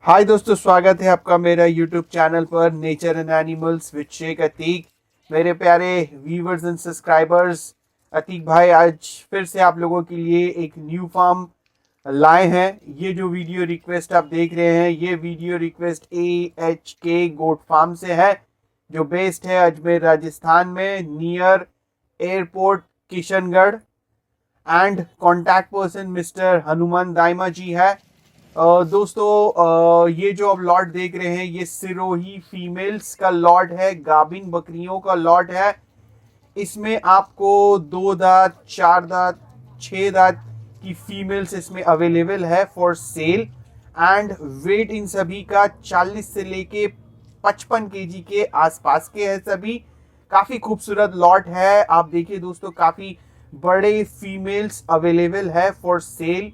हाय दोस्तों, स्वागत है आपका मेरा यूट्यूब चैनल पर nature and animals with Shaikh Atiq. मेरे प्यारे व्यूवर्स एंड सब्सक्राइबर्स, अतीक भाई आज फिर से आप लोगों के लिए एक न्यू फार्म लाए हैं। ये जो वीडियो रिक्वेस्ट आप देख रहे हैं, ये video request AHK goat farm से है, जो बेस्ड है अजमेर राजस्थान में, near airport Kishangarh. And contact person mister Hanuman Dayma ji है। दोस्तों, ये जो आप लॉट देख रहे हैं, ये सिरोही फीमेल्स का लॉट है, गाबिन बकरियों का लॉट है। इसमें आपको 2 दांत, 4 दांत, 6 दांत की फीमेल्स इसमें अवेलेबल है फॉर सेल। एंड वेट इन सभी का 40 से लेके 55 kg के आसपास के है सभी। काफी खूबसूरत लॉट है। आप देखिए दोस्तों, काफी बड़े फीमेल्स अवेलेबल है for sale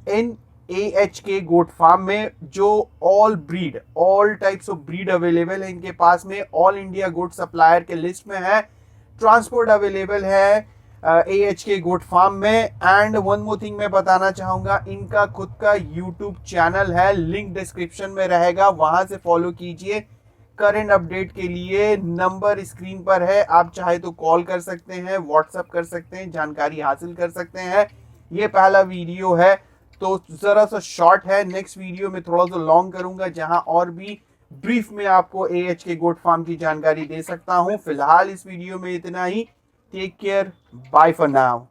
in AHK goat farm में, जो all types of breed available है इनके पास में। ऑल इंडिया गोट सप्लायर के लिस्ट में है। ट्रांसपोर्ट अवेलेबल है AHK गोट फार्म में। एंड वन मोर थिंग मैं बताना चाहूंगा, इनका खुद का यूट्यूब चैनल है, लिंक डिस्क्रिप्शन में रहेगा, वहां से फॉलो कीजिए। करंट अपडेट के लिए नंबर स्क्रीन पर है, आप चाहे तो कॉल कर सकते हैं, व्हाट्सएप कर सकते हैं, जानकारी हासिल कर सकते हैं। ये पहला वीडियो है तो जरा सा शॉर्ट है। नेक्स्ट वीडियो में थोड़ा सा लॉन्ग करूंगा, जहां और भी ब्रीफ में आपको AHK गोट फार्म की जानकारी दे सकता हूं। फिलहाल इस वीडियो में इतना ही। Take care, bye for now.